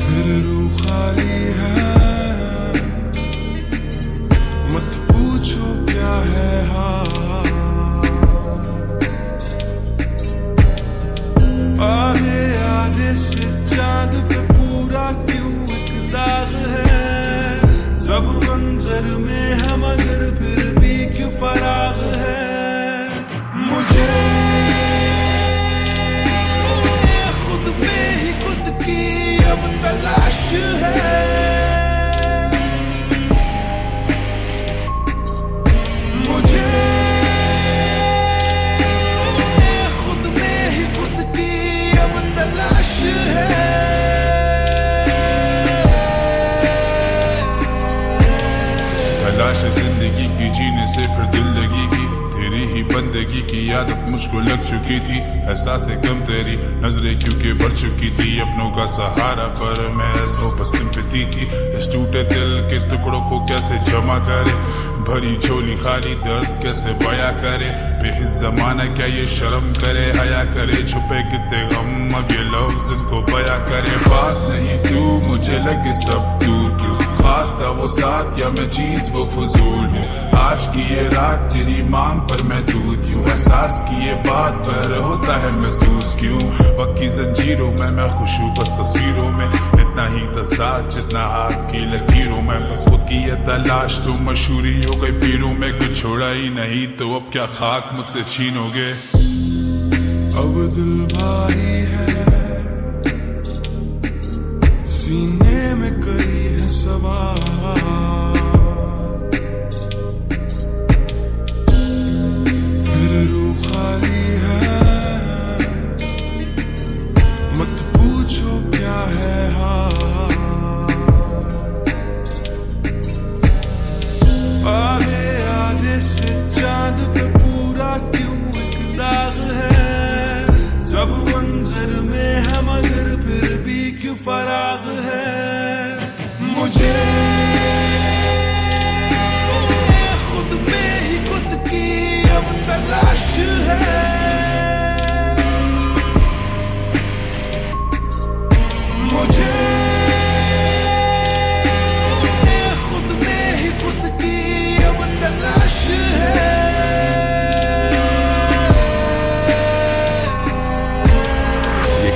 फिर रूह खाली है, मत पूछो क्या है हाल। आधे आधे से चांद पे पूरा क्यों एक दाग है। सब मंजर में है मगर फिर भी क्यों फराग है। मुझे खुद में ही खुद की अब तलाश है। मुझे खुद में ही खुद की अब तलाश है। तलाश जिंदगी की जीने से फिर दिल लगेगी। तेरी ही बंदगी की आदत मुझको लग चुकी थी। एहसासे कम तेरी नजरें क्योंकि बढ़ चुकी थी। अपनों का सहारा पर मैं तो बस सिंपैथी थी। इस टूटे दिल के टुकड़ों को कैसे जमा करे। भरी झोली खाली दर्द कैसे बया करे। बेहिस जमाना क्या ये शर्म करे हया करे। छुपे कितने गम अब ये लफ्ज़ इनको बया करे। पास नहीं तू मुझे लगे सब दूर क्यों। खास था वो साथ या मैं चीज वो फजूल हूँ। आज की ये रात तेरी मांग पर मैं दूध यूं। एहसास की ये बात पर होता है महसूस क्यों। वक्त की जंजीरों में मैं खुश हूँ बस तस्वीरों में। इतना ही था साथ जितना हाथ की लकीरों में। बस खुद की ये तलाश तो मशहूरी हो गई पीरों में। कुछ छोड़ा ही नहीं तो अब क्या खाक मुझसे छीनोगे। अब दिल भारी है, सीने में कई है सवाल। फिर रूह खाली है, मत पूछो क्या है हाल। आधे आधे से चांद पे पूरा क्यों एक दाग है। सब मंजर में है मगर फिर भी क्यों फराग है। मुझे खुद में ही खुद की अब तलाश है। मुझे खुद में ही खुद की अब तलाश है।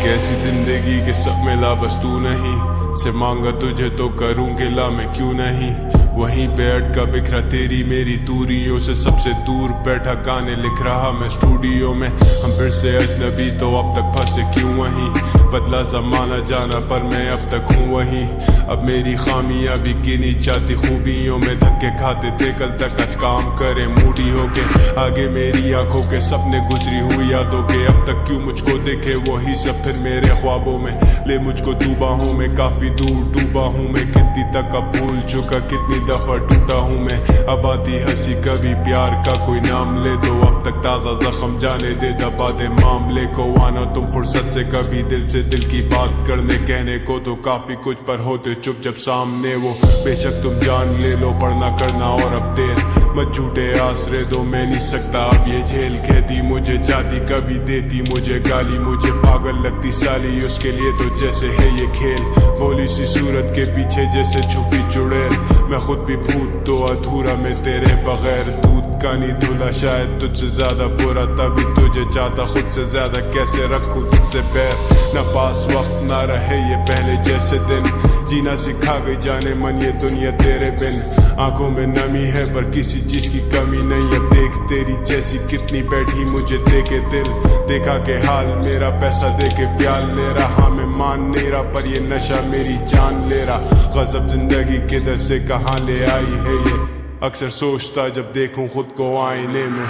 कैसी जिंदगी के सब मिला बस तू नहीं। से मांगा तुझे तो करूं गिला मैं क्यों नहीं। वहीं पे अटका बिखरा तेरी मेरी दूरियों से। सबसे दूर बैठा गाने लिख रहा मैं स्टूडियो में। हम फिर से अजनबी तो अब तक फंसे क्यों वहीं। बदला जमाना जाना पर मैं अब तक हूँ वहीं। अब मेरी खामियां भी गिनी जाती खूबियों में। धक्के खाते थे कल तक आज काम करे मूडी होके। आगे मेरी आंखों के सपने गुजरी हुई यादों के। अब तक क्यों मुझको देखे वही सब फिर मेरे ख्वाबों में। ले मुझको तू बाहों में काफी दूर डूबा हूँ मैं। गिनती तक अब भूल चुका कितनी दफा टूटा हूँ मैं। अब आती हंसी कभी प्यार का कोई नाम ले दो। अब तक ताजा जख्म जाने दे दबा दे मामले को। आना तुम फुर्सत से कभी दिल से दिल की बात करने। कहने को तो काफी कुछ पर होते चुप जब सामने वो। बेशक तुम जान ले लो पर ना करना और अब देर। मत झूठे आसरे दो मैं नहीं सकता अब ये झेल। कहती मुझे जाती कभी देती मुझे गाली। मुझे पागल लगती साली उसके लिए तो जैसे है ये खेल। भोली सी सूरत के पीछे जैसे छुपी चुड़ैल। मैं खुद भी भूत तो अधूरा मैं तेरे बगैर। दूध का नहीं धुला शायद तुझसे ज्यादा बुरा। तभी तुझे चाहता खुद से ज्यादा कैसे रखूं तुझसे बैर। न पास वक्त ना रहे ये पहले जैसे दिन। जीना सिखा गई जाने मन ये दुनिया तेरे बिन। आंखों में नमी है पर किसी चीज की कमी नहीं। अब देख तेरी जैसी कितनी बैठी मुझे देके दिल। देखा के हाल मेरा पैसा देके प्यार ले रहा। मैं मान नहीं रहा पर ये नशा मेरी जान ले रहा। गजब जिंदगी किधर से कहाँ ले आई है ये। अक्सर सोचता जब देखूं खुद को आईने में।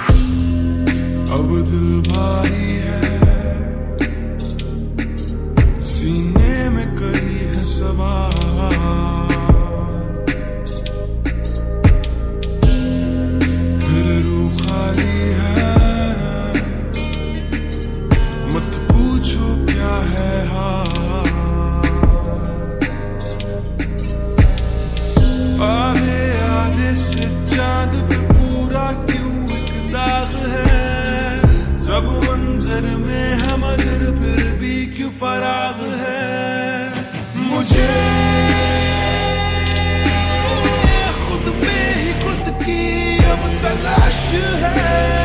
अब दिल भारी है, सीने में कई है सवाल। फिर रूह खाली है, मत पूछो क्या है हाल। आधे आधे से चांद पे पूरा क्यों एक दाग है। सब तलाश है।